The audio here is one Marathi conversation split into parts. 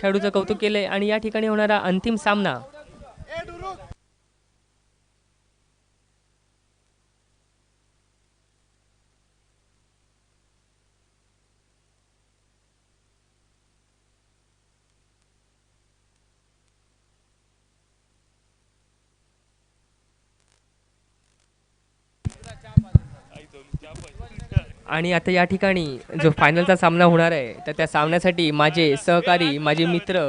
खेळाडूचं कौतुक केले आणि या ठिकाणी होणारा अंतिम सामना आणि आता या ठिकाणी जो फायनलचा सामना होणार आहे तर त्या सामन्यासाठी माझे सहकारी माझे मित्र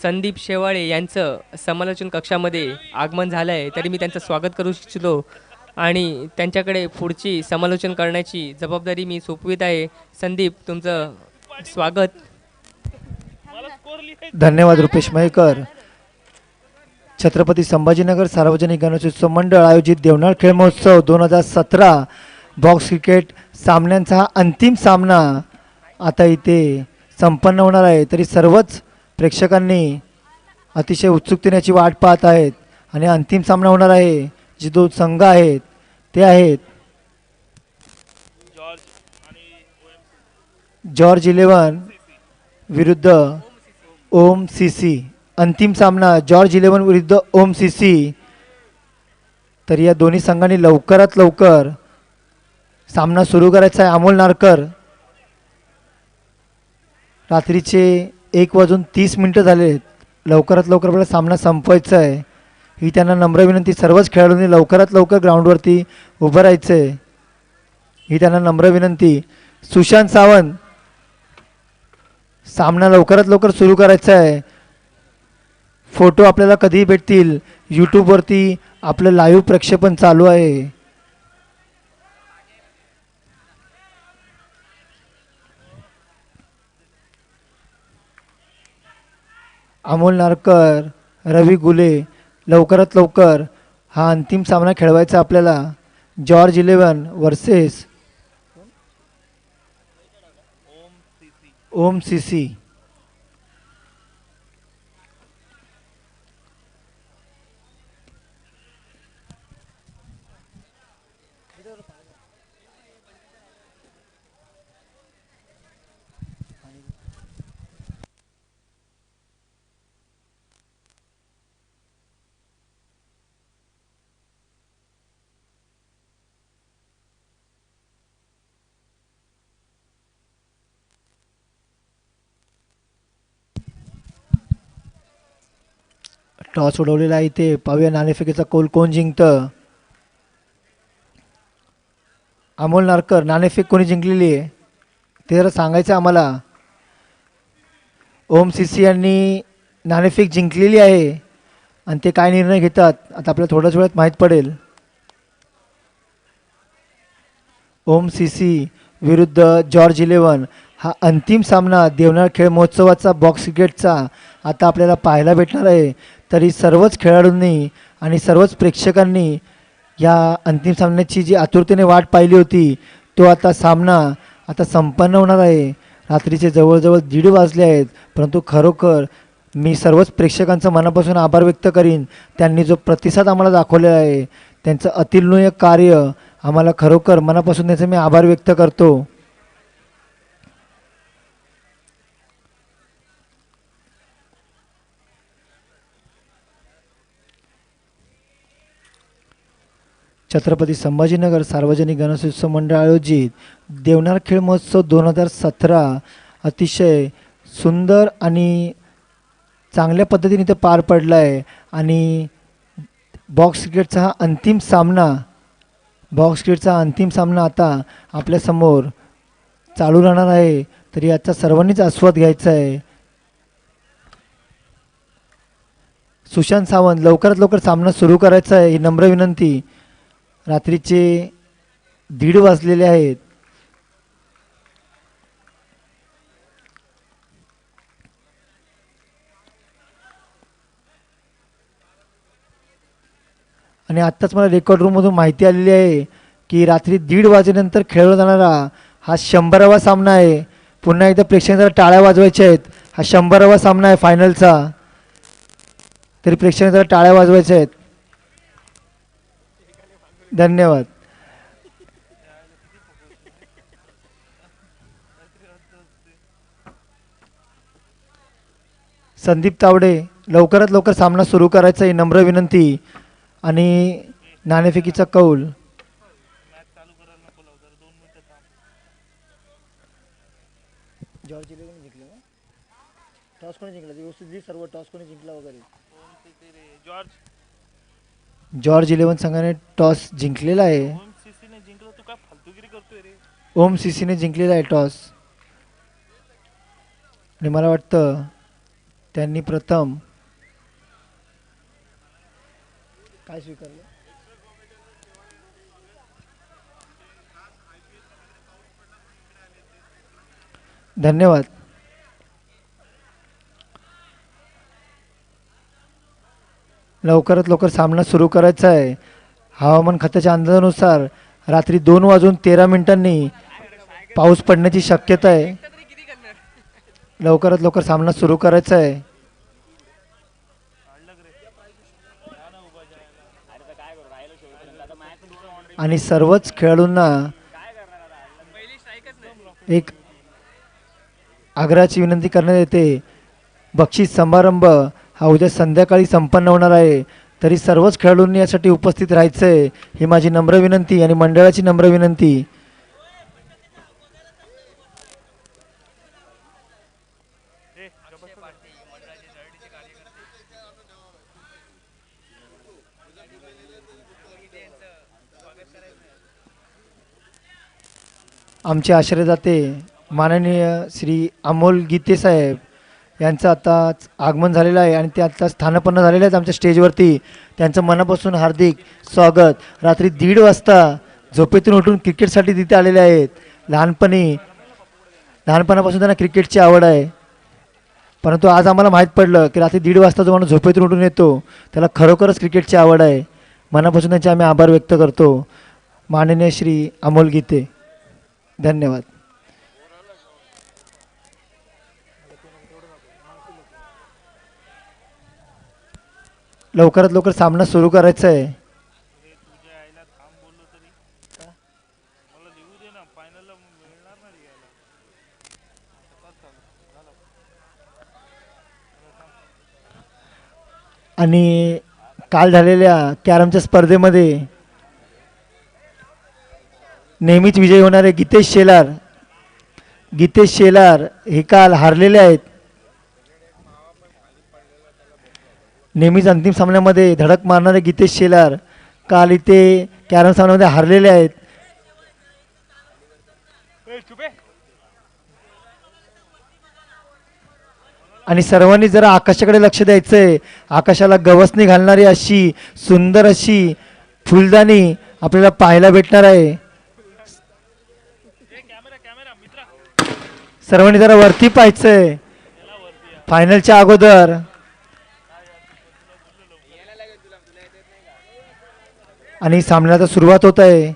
संदीप शेवाळे यांचं समालोचन कक्षामध्ये आगमन झालं आहे. तरी मी त्यांचं स्वागत करू इच्छितो आणि त्यांच्याकडे पुढची समालोचन करण्याची जबाबदारी मी सोपवित आहे. संदीप, तुमचं स्वागत. धन्यवाद रुपेश मयेकर. छत्रपती संभाजीनगर सार्वजनिक गणेशोत्सव मंडळ आयोजित देवनार खेळ महोत्सव 2017 बॉक्स क्रिकेट सामन्यांचा हा अंतिम सामना आता इथे संपन्न होणार आहे. तरी सर्वच प्रेक्षकांनी अतिशय उत्सुकतेने याची वाट पाहत आहेत आणि अंतिम सामना होणार आहे. जे दोन संघ आहेत ते आहेत जॉर्ज 11 विरुद्ध ओम सीसी. अंतिम सामना जॉर्ज 11 विरुद्ध ओम सीसी. तर या दोन्ही संघांनी लवकरात लवकर सामना सुरू करायचा आहे. अमोल नारकर, रात्रीचे 1:30 झाले आहेत. लवकरात लवकर आपल्याला सामना संपवायचा आहे. ही त्यांना नम्र विनंती. सर्वच खेळाडूंनी लवकरात लवकर ग्राउंडवरती उभं राहायचं आहे, ही त्यांना नम्र विनंती. सुशांत सावंत, सामना लवकरात लवकर सुरू करायचा आहे. फोटो आपल्याला कधीही भेटतील. यूट्यूबवरती आपलं लाईव्ह प्रक्षेपण चालू आहे. अमोल नारकर, रवी गुले, लवकरात लवकर हा अंतिम सामना खेळवायचा आपल्याला. जॉर्ज 11 वर्सेस ओम सीसी. टॉस उडवलेला आहे इथे. पाहूया नाणेफेकीचा कौल कोण जिंकतं. अमोल नारकर, नाणेफेक कोणी जिंकलेली आहे ते जरा सांगायचं आम्हाला. ओम सीसी यांनी नाणेफेक जिंकलेली आहे आणि ते काय निर्णय घेतात आता आपल्याला थोड्याच वेळात माहीत पडेल. ओम सीसी विरुद्ध जॉर्ज 11 हा अंतिम सामना देवनार खेळ महोत्सवाचा बॉक्स क्रिकेटचा आता आपल्याला पाहायला भेटणार आहे. तरी सर्वच खेळाडूंनी आणि सर्वच प्रेक्षकांनी या अंतिम सामन्याची जी आतुरतेने वाट पाहिली होती तो आता सामना आता संपन्न होणार आहे. रात्रीचे जवळजवळ 1:30 वाजले आहेत, परंतु खरोखर मी सर्वच प्रेक्षकांचं मनापासून आभार व्यक्त करीन. त्यांनी जो प्रतिसाद आम्हाला दाखवलेला आहे, त्यांचं अतुलनीय कार्य आम्हाला खरोखर मनापासून त्याचे मी आभार व्यक्त करतो. छत्रपती संभाजीनगर सार्वजनिक गणेशोत्सव मंडळ आयोजित देवनार खेळ महोत्सव 2017 अतिशय सुंदर आणि चांगल्या पद्धतीने ते पार पडला आहे. आणि बॉक्स क्रिकेटचा हा अंतिम सामना आता आपल्यासमोर चालू राहणार आहे. तरी याचा सर्वांनीच आस्वाद घ्यायचा आहे. सुशांत सावंत, लवकरात लवकर सामना सुरू करायचा आहे ही नम्र विनंती. रात्रीचे 1:30 वाजलेले आहेत. आणि आत्ताच मला रेकॉर्ड रूममधून माहिती आलेली आहे की रात्री 1:30 वाजेनंतर खेळला जाणारा हा 100वा सामना आहे. पुन्हा एकदा प्रेक्षकांना टाळ्या वाजवायच्या आहेत. हा 100वा सामना आहे फायनलचा. तरी प्रेक्षकांना टाळ्या वाजवायच्या आहेत. धन्यवाद. संदीप तावडे लवकरात लवकर सामना सुरू करायचा आहे, नम्र विनंती. आणि नाणेफेकीचा कौल. जॉर्ज 11 जिंकले ना? टॉस कोणी जिंकला? व्यवस्थित सर्व टॉस कोणी जिंकला वगैरे? जॉर्ज 11 संघाने टॉस जिंकलेला आहे. ओम सीसीने जिंकलेला आहे टॉस. आणि मला वाटतं त्यांनी प्रथम काय स्वीकारलं? धन्यवाद. लवकरात लवकर सामना सुरू करायचा आहे. हवामान खात्याच्या अंदाजानुसार रात्री 2:13 पाऊस पडण्याची शक्यता आहे. लवकरात लवकर सामना सुरू करायचा आहे. आणि सर्वच खेळाडूंना एक आग्रहाची विनंती करण्यात येते. बक्षीस समारंभ हा उद्या संध्याकाळी संपन्न होणार आहे, तरी सर्वच खेळाडूंनी यासाठी उपस्थित राहायचं आहे, ही माझी नम्र विनंती आणि मंडळाची नम्र विनंती. आमचे आश्रयदाते माननीय श्री अमोल गीते साहेब यांचं आताच आगमन झालेलं आहे आणि ते आता स्थानापन्न झालेले आहेत आमच्या स्टेजवरती. त्यांचं मनापासून हार्दिक स्वागत. रात्री 1:30 वाजता झोपेतून उठून क्रिकेटसाठी तिथे आलेले आहेत. लहानपणापासून त्यांना क्रिकेटची आवड आहे, परंतु आज आम्हाला माहीत पडलं की रात्री 1:30 वाजता जो माणूस झोपेतून उठून येतो त्याला खरोखरच क्रिकेटची आवड आहे. मनापासून त्यांचे आम्ही आभार व्यक्त करतो. माननीय श्री अमोल गीते, धन्यवाद. लवकरात लवकर सामना सुरू करायचा आहे. आणि काल झालेल्या कॅरमच्या स्पर्धेमध्ये नेहमीच विजयी होणारे गीतेश शेलार हे काल हारलेले आहेत. नेहमीच अंतिम सामन्यामध्ये धडक मारणारे गीतेश शेलार काल इथे कॅरम सामन्यामध्ये हारलेले आहेत. आणि सर्वांनी जरा आकाशाकडे लक्ष द्यायचं आहे. आकाशाला गवसणी घालणारी अशी सुंदर अशी फुलदाणी आपल्याला पाहायला भेटणार आहे. सर्वांनी जरा वरती पाहायचंय फायनलच्या अगोदर. आणि सामन्याला सुरुवात होत आहे.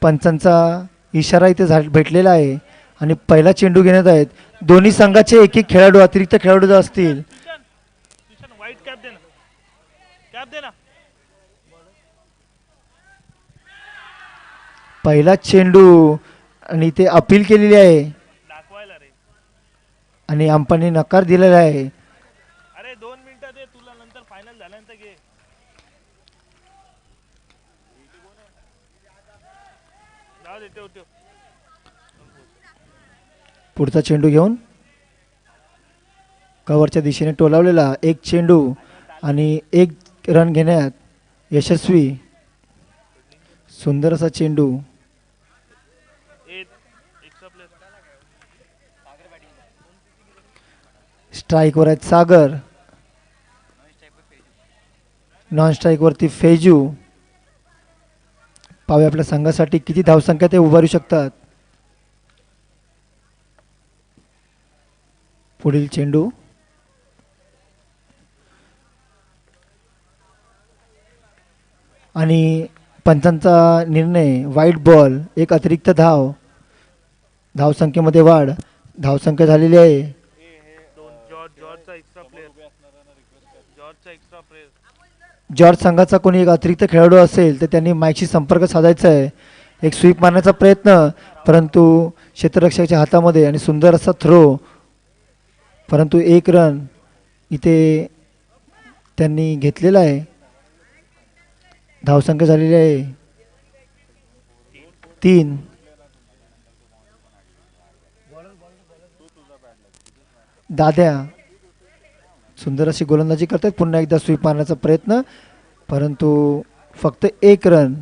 पंचांचा इशारा इथे भेटलेला आहे आणि पहिला चेंडू घेण्यात आहेत. दोन्ही संघाचे एक एक खेळाडू अतिरिक्त खेळाडू जर असतील. पहिला चेंडू आणि ते अपील केलेली आहे आणि अंपायरने नकार दिलेला आहे. अरे 2 मिनिटं दे, तुला नंतर फायनल झाल्यानंतर घे. जाऊ दे, ठेव. पुढचा चेंडू घेऊन कव्हरच्या दिशेने टोलावलेला एक चेंडू आणि 1 रन घेण्यात यशस्वी. सुंदर असा चेंडू. स्ट्राईकवर आहेत सागर, नॉन स्ट्राईकवरती फेजू. पाहूया आपल्या संघासाठी किती धावसंख्या ते उभारू शकतात. पुढील चेंडू आणि पंचांचा निर्णय वाईट बॉल, एक अतिरिक्त धाव. धावसंख्येमध्ये वाढ, धावसंख्या झालेली आहे. जॉर्ज संघाचा कोणी एक अतिरिक्त खेळाडू असेल तर त्यांनी माईकशी संपर्क साधायचा आहे. एक स्वीप मारण्याचा प्रयत्न, परंतु क्षेत्ररक्षकाच्या हातामध्ये आणि सुंदर असा थ्रो. परंतु एक रन इथे त्यांनी घेतलेला आहे. धावसंख्या झालेली आहे 3. दाद्या सुंदर अशी गोलंदाजी करतात. पुन्हा एकदा स्वीप मारण्याचा प्रयत्न, परंतु फक्त एक रन.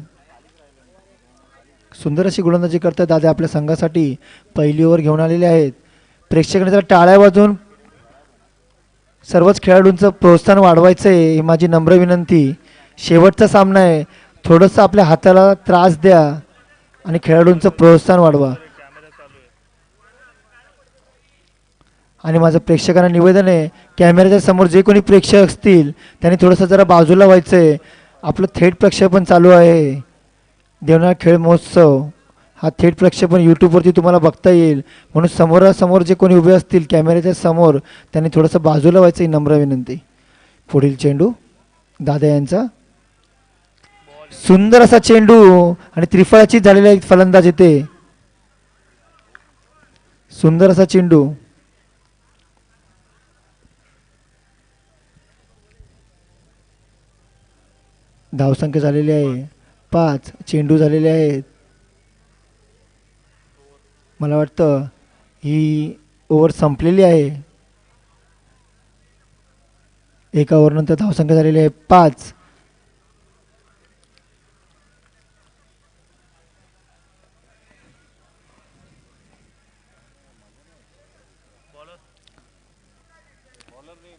सुंदर अशी गोलंदाजी करतात दादा आपल्या संघासाठी. पहिली ओव्हर घेऊन आलेले आहेत. प्रेक्षकांनी जरा टाळ्या वाजवून सर्वच खेळाडूंचं प्रोत्साहन वाढवायचं आहे ही माझी नम्र विनंती. शेवटचा सामना आहे. थोडंसं आपल्या हाताला त्रास द्या आणि खेळाडूंचं प्रोत्साहन वाढवा. कॅमेरा चालू आहे. आणि माझं प्रेक्षकांना निवेदन आहे, कॅमेऱ्याच्या समोर जे कोणी प्रेक्षक असतील त्यांनी थोडंसं जरा बाजूला व्हायचं आहे. आपलं थेट प्रक्षेपण चालू आहे. देवनार खेळ महोत्सव हा थेट प्रक्षेपण यूट्यूबवरती तुम्हाला बघता येईल. म्हणून समोरासमोर जे कोणी उभे असतील कॅमेऱ्याच्या समोर त्यांनी थोडंसं बाजूला व्हायचं ही नम्र विनंती. पुढील चेंडू दादा यांचा. सुंदर असा चेंडू आणि त्रिफळाची झालेला एक फलंदाज येते. सुंदर असा चेंडू. धावसंख्या झालेली आहे 5. चेंडू झालेले आहेत. मला वाटतं ही ओव्हर संपलेली आहे. एका ओव्हरनंतर धावसंख्या झालेली आहे 5.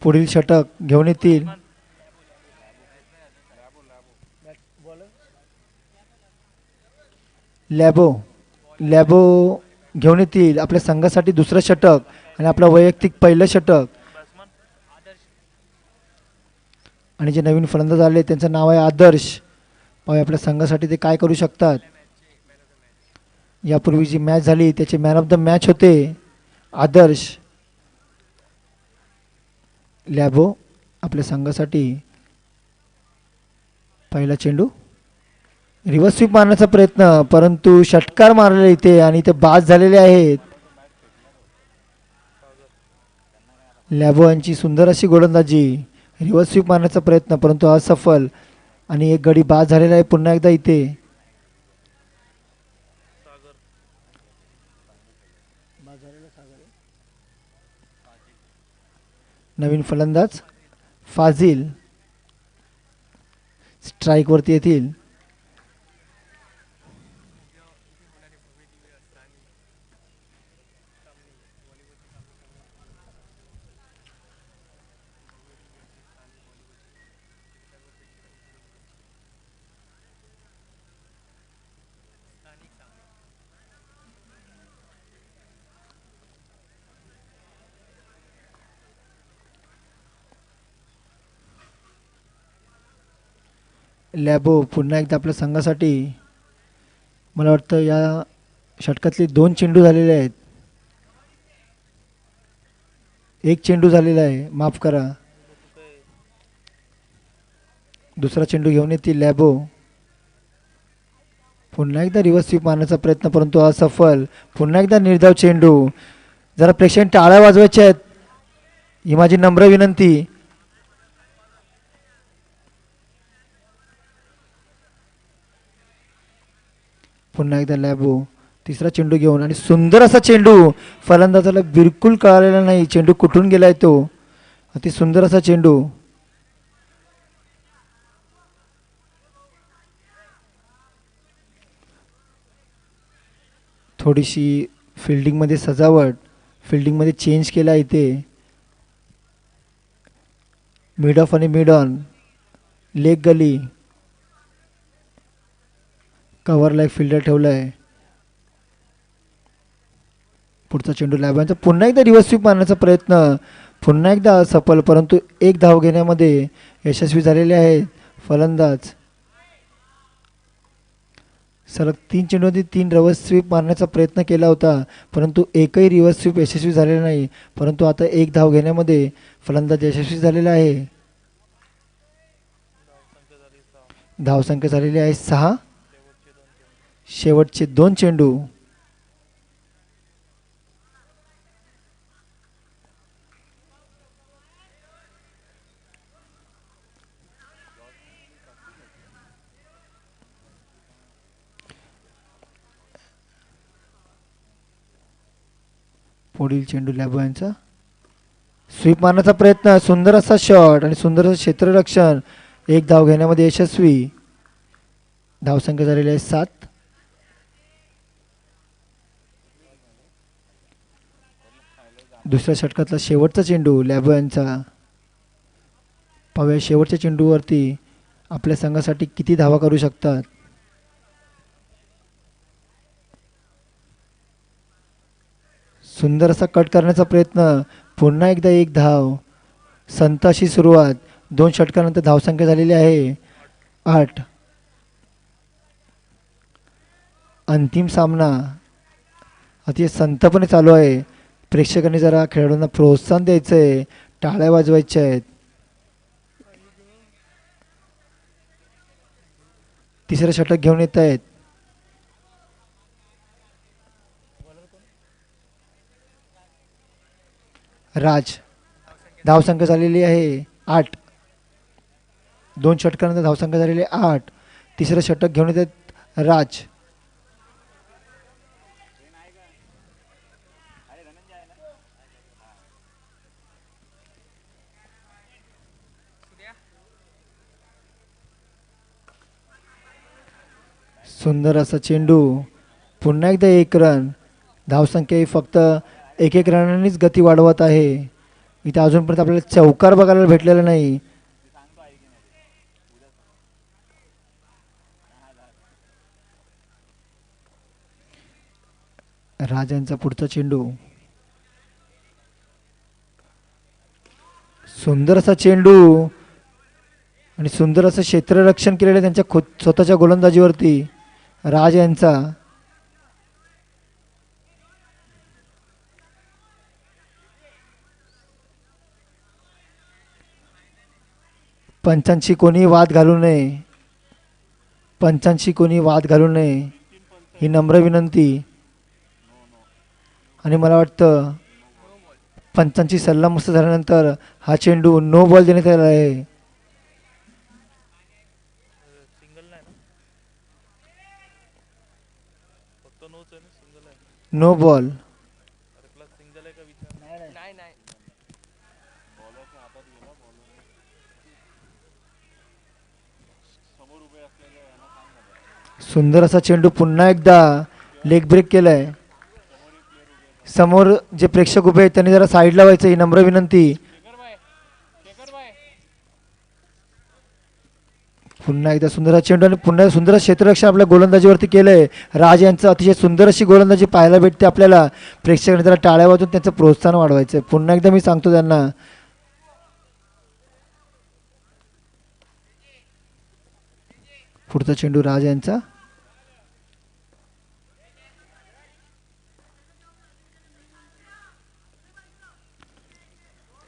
पुढील षटक घेऊन येतील लॅबो. लॅबो घेऊन येतील आपल्या संघासाठी दुसरं षटक आणि आपलं वैयक्तिक पहिलं षटक. आणि जे नवीन फलंदाज आले त्यांचं नाव आहे आदर्श. पाहूया आपल्या संघासाठी ते काय करू शकतात. यापूर्वी जी मॅच झाली त्याचे मॅन ऑफ द मॅच होते आदर्श. लॅबो आपल्या संघासाठी पहिला चेंडू. रिव्हर्स स्वीप मारण्याचा प्रयत्न, परंतु षटकार मारले इथे आणि ते बाद झालेले आहेत. लॅबो यांची सुंदर अशी गोलंदाजी. रिव्हर्स स्वीप मारण्याचा प्रयत्न परंतु असफल आणि एक गडी बाद झालेला आहे पुन्हा एकदा इथे. नवीन फलंदाज फाजिल स्ट्राईक वरती येतील. लॅबो पुन्हा एकदा आपल्या संघासाठी. मला वाटतं या षटकातले 2 चेंडू झालेले आहेत. एक चेंडू झालेला आहे, माफ करा. दुसरा चेंडू घेऊन येतील लॅबो. पुन्हा एकदा रिव्हर्स स्वीप मारण्याचा प्रयत्न परंतु असफल. पुन्हा एकदा निर्धाव चेंडू. जरा प्रेक्षकांनी टाळ्या वाजवायच्या आहेत ही माझी नम्र विनंती. पुन्हा एकदा लॅबो तिसरा चेंडू घेऊन आणि सुंदर असा चेंडू. फलंदाजाला बिलकुल कळालेला नाही चेंडू कुठून गेलाय तो. अति सुंदर असा चेंडू. थोडीशी फिल्डिंगमध्ये सजावट, फिल्डिंगमध्ये चेंज केला इथे. मिड ऑफ आणि मिड ऑन, लेग गली, कव्हरला एक फिल्डर ठेवला आहे. पुढचा चेंडू लॅबांचा. पुन्हा एकदा रिव्हर्स स्वीप मारण्याचा प्रयत्न, पुन्हा एकदा असफल परंतु एक धाव घेण्यामध्ये यशस्वी झालेले आहेत फलंदाज. सलग 3 चेंडूमध्ये 3 रिव्हर्स स्वीप मारण्याचा प्रयत्न केला होता परंतु एकही रिव्हर्स स्वीप यशस्वी झालेला नाही. परंतु आता एक धाव घेण्यामध्ये फलंदाज यशस्वी झालेला आहे. धावसंख्या झालेली आहे 6. शेवटचे 2 चेंडू. पुढील चेंडू लॅबो यांचा स्वीप मारण्याचा प्रयत्न, सुंदर असा शॉट आणि सुंदर असं क्षेत्ररक्षण. एक धाव घेण्यामध्ये यशस्वी. धावसंख्या झालेली आहे 7. दुसऱ्या षटकातला शेवटचा चेंडू लॅबो यांचा. पाहूया शेवटच्या चेंडूवरती आपल्या संघासाठी किती धावा करू शकतात. सुंदर असा कट करण्याचा प्रयत्न, पुन्हा एकदा एक धाव. संत अशी सुरुवात. 2 षटकानंतर धावसंख्या झालेली आहे 8. अंतिम सामना अतिशय संतपणे चालू आहे. प्रेक्षकांनी जरा खेळाडूंना प्रोत्साहन द्यायचं आहे, टाळ्या वाजवायच्या आहेत. तिसरं षटक घेऊन येत आहेत. राज. धावसंख्या झालेली आहे 8. 2 षटकानंतर धावसंख्या झालेली आहे 8. तिसरं षटक घेऊन येत आहेत राज. सुंदर असा चेंडू, पुन्हा एकदा 1 रन. धावसंख्या ही फक्त 1 रनांनीच गती वाढवत आहे. इथे अजूनपर्यंत आपल्याला चौकार बघायला भेटलेला नाही. राजांचा पुढचा चेंडू, सुंदर असा चेंडू आणि सुंदर असं क्षेत्ररक्षण केलेलं त्यांच्या स्वतःच्या गोलंदाजीवरती राज यांचा. पंचांशी कोणी वाद घालू नये, पंचांशी कोणी वाद घालू नये ही नम्र विनंती. आणि मला वाटतं पंचांची सल्लामसलत झाल्यानंतर हा चेंडू नो बॉल देण्यात आला आहे. सिंगल नाही ना, फक्त नोच आहे ना, सिंगल आहे. No ball. अरे प्लस सिंगल आहे का विचार. नाही नाही. बॉलरच्या हातात गेला, बॉलर समोर उभे असलेले यांना सांग ना. सुंदर असा चेंडू पुन्हा एकदा लेग ब्रेक केलाय. समोर जे प्रेक्षक उभे आहेत त्यांनी जरा साईडला व्हायचं ही नम्र विनंती. पुन्हा एकदा सुंदर हा चेंडू आणि पुन्हा सुंदर क्षेत्ररक्षण आपल्या गोलंदाजीवरती केलंय. राज यांचं अतिशय सुंदर अशी गोलंदाजी पाहायला भेटते आपल्याला. प्रेक्षकांनी जरा टाळ्या वाजवून त्यांचं प्रोत्साहन वाढवायचं. पुन्हा एकदा मी सांगतो त्यांना. पुढचा चेंडू राज यांचा.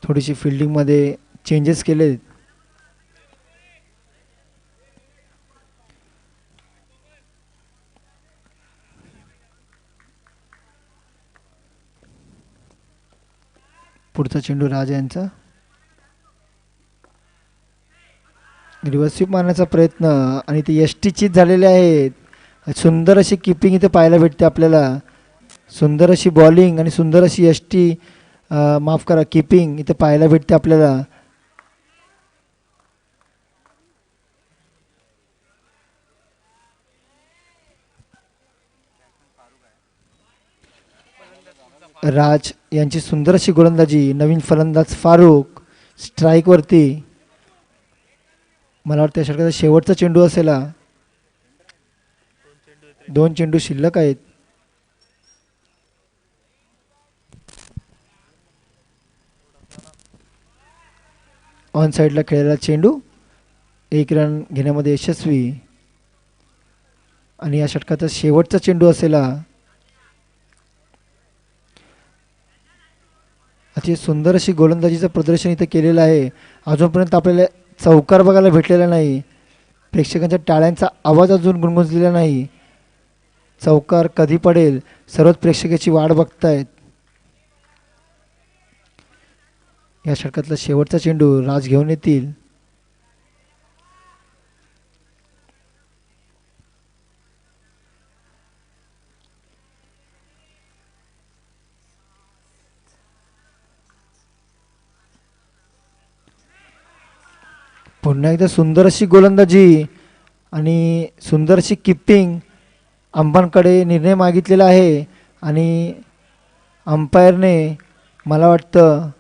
थोडीशी फिल्डिंगमध्ये चेंजेस केले. पुढचा चेंडू राज यांचा. रिव्हर्स स्वीप मारण्याचा प्रयत्न आणि ते यष्टीचीत झालेले आहेत. सुंदर अशी किपिंग इथे पाहायला भेटते आपल्याला. सुंदर अशी बॉलिंग आणि सुंदर अशी यष्टी, माफ करा, किपिंग इथे पाहायला भेटते आपल्याला. राज यांची सुंदर अशी गोलंदाजी. नवीन फलंदाज फारुख स्ट्राईकवरती. मला वाटतं या षटकाचा शेवटचा चेंडू असेल. 2 चेंडू शिल्लक आहेत. ऑन साईडला खेळलेला चेंडू 1 रन घेण्यामध्ये यशस्वी. आणि या षटकाचा शेवटचा चेंडू असेल. अतिशय सुंदर अशी गोलंदाजीचं प्रदर्शन इथं केलेलं आहे. अजूनपर्यंत आपल्याला चौकार बघायला भेटलेला नाही. प्रेक्षकांच्या टाळ्यांचा आवाज अजून गुणगुंजलेला नाही. चौकार कधी पडेल सर्वच प्रेक्षकाची वाट बघतायत. या षटकातला शेवटचा चेंडू राज घेऊन येतील. पुन्हा एकदा सुंदर अशी गोलंदाजी आणि सुंदर अशी किपिंग. अंपांकडे निर्णय मागितलेला आहे आणि अंपायरने मला वाटतं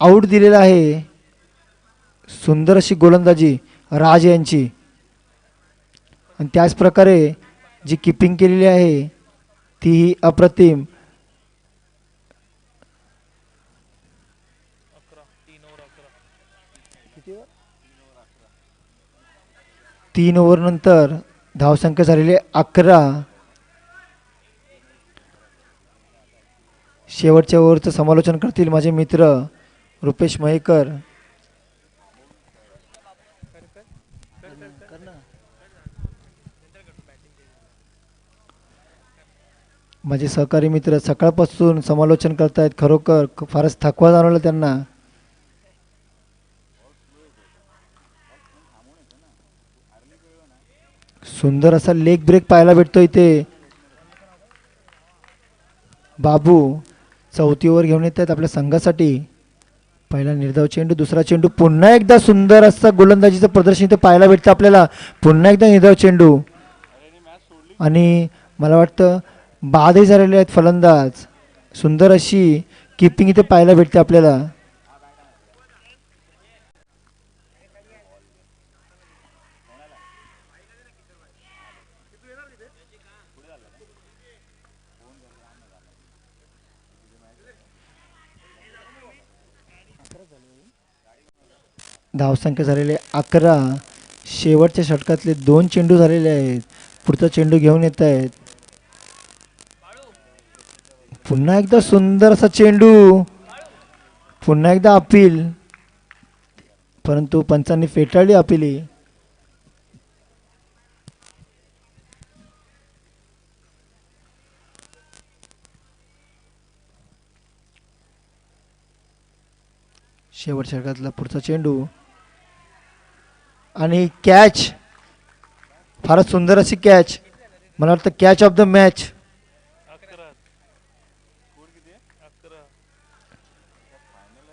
आऊट दिलेला आहे. सुंदर अशी गोलंदाजी राज यांची आणि त्याच प्रकारे जी किपिंग केलेली आहे तीही अप्रतिम. 3 ओव्हर नंतर धावसंख्या झालेली 11. शेवटच्या ओव्हरचं समालोचन करतील माझे मित्र रुपेश मयेकर. माझे सहकारी मित्र सकाळपासून समालोचन करतायत. खरोखर फारच थकवा जाणवला त्यांना. सुंदर असा लेग ब्रेक पाहायला भेटतो इथे. बाबू चौथी ओव्हर घेऊन येत आहेत आपल्या संघासाठी. पहिला निर्धाव चेंडू, दुसरा चेंडू. पुन्हा एकदा सुंदर असा गोलंदाजीचं प्रदर्शन इथे पाहायला भेटतं आपल्याला. पुन्हा एकदा निर्धाव चेंडू आणि मला वाटतं बादही झालेले आहेत फलंदाज. सुंदर अशी किपिंग इथे पाहायला भेटते आपल्याला. धावसंख्या झालेले 11. शेवटच्या षटकातले 2 चेंडू झालेले आहेत. पुढचा चेंडू घेऊन येत आहेत. पुन्हा एकदा सुंदर असा चेंडू. पुन्हा एकदा अपील, परंतु पंचांनी फेटाळली अपिली. शेवटच्या षटकातला पुढचा चेंडू आणि कॅच. फारच सुंदर अशी कॅच. मला वाटतं catch of the match. 11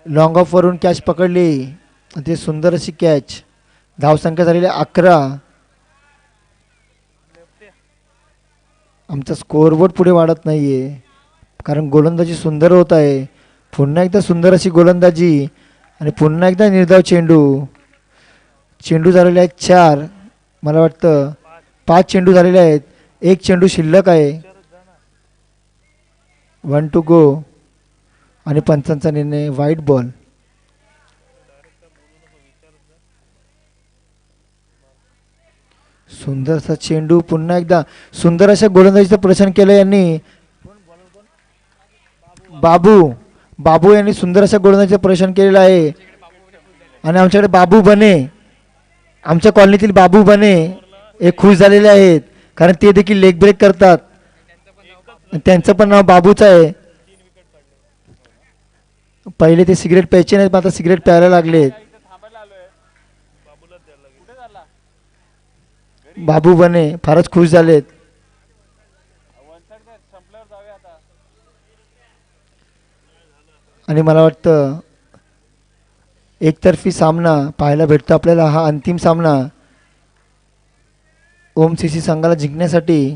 long of वरून कॅच पकडली. ते सुंदर अशी कॅच. धावसंख्या झालेली 11. आमचा स्कोअरबोर्ड पुढे वाढत नाहीये कारण गोलंदाजी सुंदर होत आहे. पुन्हा एकदा सुंदर अशी गोलंदाजी आणि पुन्हा एकदा निर्धाव चेंडू. चेंडू झालेले आहेत 4. मला वाटतं 5 चेंडू झालेले आहेत. 1 चेंडू शिल्लक आहे. 1 टू गो आणि पंचांचा निर्णय वाईट बॉल. सुंदर असा चेंडू. पुन्हा एकदा सुंदर अशा गोलंदाजीचं प्रदर्शन केलं यांनी. बाबू यांनी सुंदर अशा गोलंदाजीचं प्रदर्शन केलेलं आहे आणि आमच्याकडे बाबू बने, आमच्या कॉलनीतील बाबू बने हे खुश झालेले आहेत कारण ते देखील लेग ब्रेक करतात. त्यांचं पण नाव बाबूच आहे. पहिले ते सिगरेट प्यायचे नाहीत, आता सिगरेट प्यायला लागलेत. बाबू बने फारच खुश झालेत. आणि मला वाटतं एकतर्फी सामना पाहायला भेटतो आपल्याला. हा अंतिम सामना ओम सीसी संघाला जिंकण्यासाठी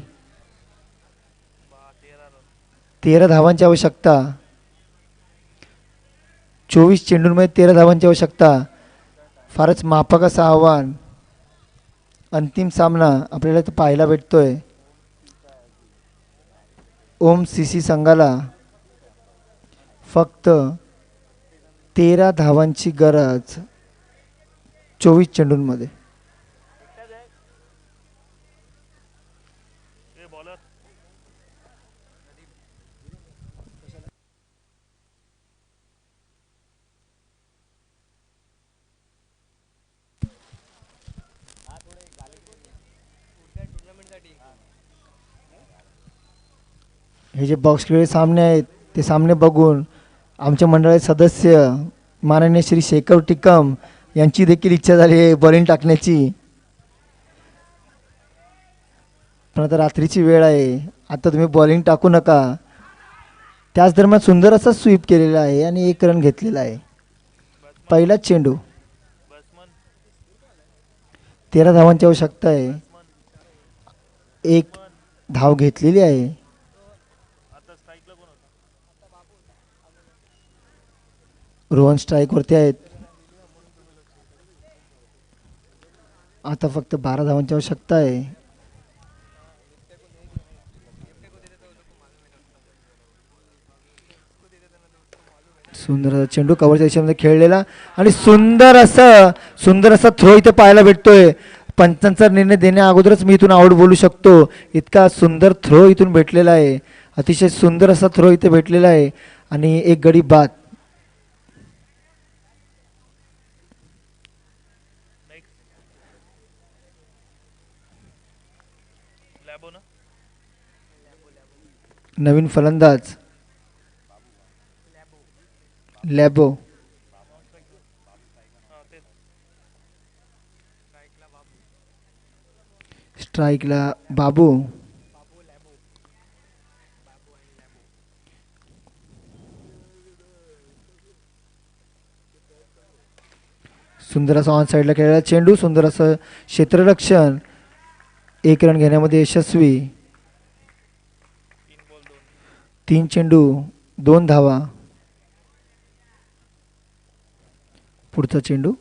13 धावांची आवश्यकता. 24 चेंडूंमध्ये 13 धावांची आवश्यकता. फारच माफक असं आव्हान. अंतिम सामना आपल्याला इथं पाहायला भेटतोय. ओम सीसी संघाला फक्त 13 धावांची गरज 24 चेंडूंमध्ये. हे जे बॉक्स खेळ सामने आहेत ते सामने बघून आमच्या मंडळाचे सदस्य माननीय श्री शेखर टिकम यांची देखील इच्छा झाली आहे बॉलिंग टाकण्याची. पण आता रात्रीची वेळ आहे, आता तुम्ही बॉलिंग टाकू नका. त्याच दरम्यान सुंदर असा स्वीप केलेला आहे आणि 1 रन घेतलेला आहे. पहिलाच चेंडू. बसमन 13 धावांची आवश्यकता आहे. एक धाव घेतलेली आहे. आता स्ट्राईकला कोण होता? रोहन स्ट्राईकवरती आहेत. आता फक्त 12 धावांची आवश्यकता आहे. सुंदर असा चेंडू कव्हरच्या दिशेमध्ये खेळलेला आणि सुंदर असा थ्रो इथे पाहायला भेटतोय. पंचांचा निर्णय देण्या अगोदरच मी इथून आऊट बोलू शकतो. इतका सुंदर थ्रो इथून भेटलेला आहे. अतिशय सुंदर असा थ्रो इथे भेटलेला आहे आणि एक गडी बाद. लॅबो ना? नवीन फलंदाज लॅबो. हां तेच. स्ट्राईकला बाबू. सुंदर असा ऑन साईडला खेळलेला चेंडू. सुंदर असं क्षेत्ररक्षण. 1 रन घेण्यामध्ये यशस्वी. 3 बॉल 2. 3 चेंडू 2 धावा. पुढचा चेंडू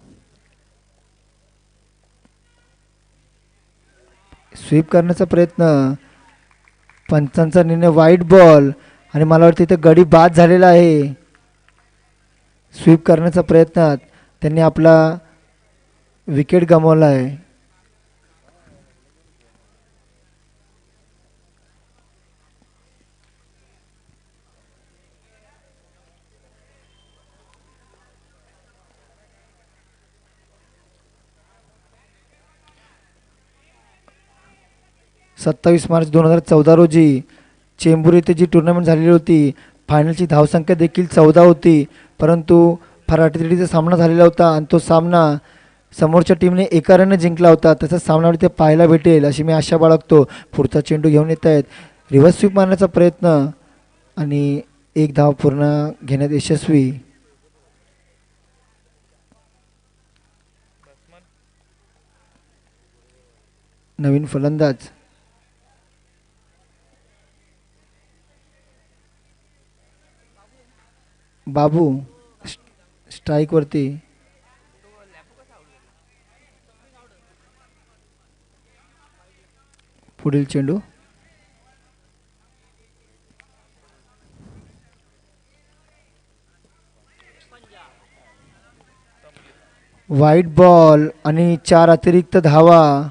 स्वीप करण्याचा प्रयत्न. पंचांचा निर्णय वाईट बॉल आणि मला वाटतं इथे गडी बाद झालेला आहे. स्वीप करण्याच्या प्रयत्नात त्यांनी आपला विकेट गमावला आहे. मार्च 2014 रोजी चेंबूर येथे जी टुर्नामेंट झालेली होती, फायनलची धावसंख्या देखील 14 होती, परंतु फार अटीतटीचा सामना झालेला होता आणि तो सामना समोरच्या टीमने एका रनने जिंकला होता. तसाच सामना इथे पाहायला भेटेल अशी मी आशा बाळगतो. पुढचा चेंडू घेऊन येत आहेत. रिव्हर्स स्वीप मारण्याचा प्रयत्न आणि एक धाव पूर्ण घेण्यात यशस्वी. बसमन नवीन फलंदाज बाबू. स्ट्राईकवरती. पुढील चेंडू वाईट बॉल आणि 4 अतिरिक्त धावा.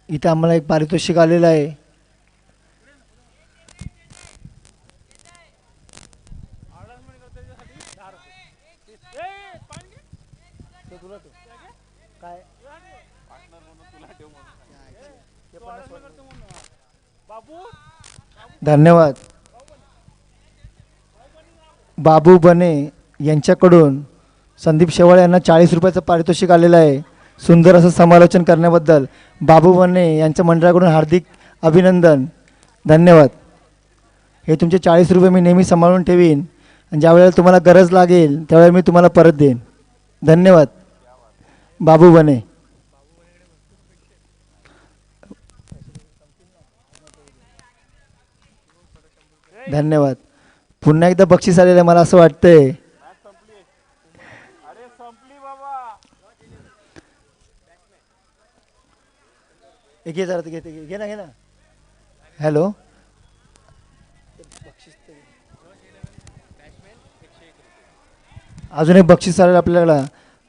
इथे आम्हाला एक पारितोषिक आलेलं आहे. धन्यवाद. बाबू बने यांच्याकडून संदीप शेवाळे यांना 40 रुपयाचं पारितोषिक आलेलं आहे. सुंदर असं समालोचन करण्याबद्दल बाबू बने यांच्या मंडळाकडून हार्दिक अभिनंदन. धन्यवाद. हे तुमचे 40 रुपये मी नेहमी सांभाळून ठेवीन आणि ज्या वेळेला तुम्हाला गरज लागेल त्यावेळेला मी तुम्हाला परत देईन. धन्यवाद बाबू बने. धन्यवाद. पुन्हा एकदा बक्षीस आलेलं आहे मला असं वाटतंय. अरे संपली बाबा. घे जरा घे ना. हॅलो. अजून एक बक्षीस आलेलं आपल्याला.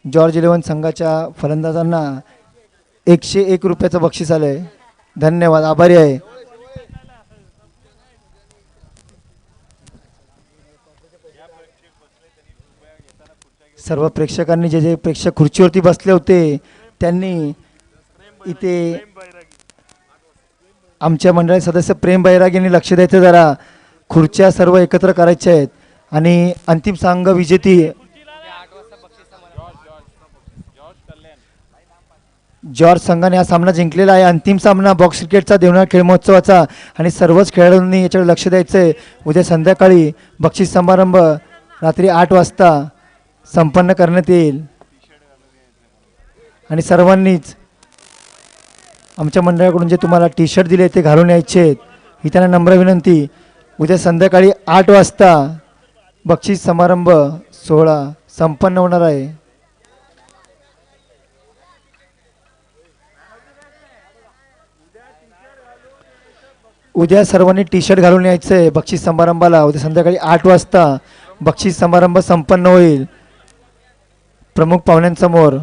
जॉर्ज 11 संघाच्या फलंदाजांना 101 रुपयाचं बक्षीस आलं आहे. धन्यवाद. आभारी आहे. सर्व प्रेक्षकांनी जे जे प्रेक्षक खुर्चीवरती बसले होते त्यांनी इथे आमच्या मंडळाचे सदस्य प्रेम बैराग यांनी लक्ष द्यायचं जरा. खुर्च्या सर्व एकत्र करायच्या आहेत आणि अंतिम संघ विजेती जॉर्ज संघाने हा सामना जिंकलेला आहे. अंतिम सामना बॉक्स क्रिकेटचा देवनार खेळ महोत्सवाचा आणि सर्वच खेळाडूंनी याच्याकडे लक्ष द्यायचं आहे. उद्या संध्याकाळी बक्षीस समारंभ रात्री 8 वाजता संपन्न करण्यात येईल आणि सर्वांनीच आमच्या मंडळाकडून जे तुम्हाला टी शर्ट दिले ते घालून यायचे आहेत ही त्यांना नम्र विनंती. उद्या संध्याकाळी 8 वाजता बक्षीस समारंभ सोहळा संपन्न होणार आहे. उद्या सर्वांनी टी शर्ट घालून यायचं आहे बक्षीस समारंभाला. उद्या संध्याकाळी 8 वाजता बक्षीस समारंभ संपन्न होईल प्रमुख पाहुण्यांसमोर.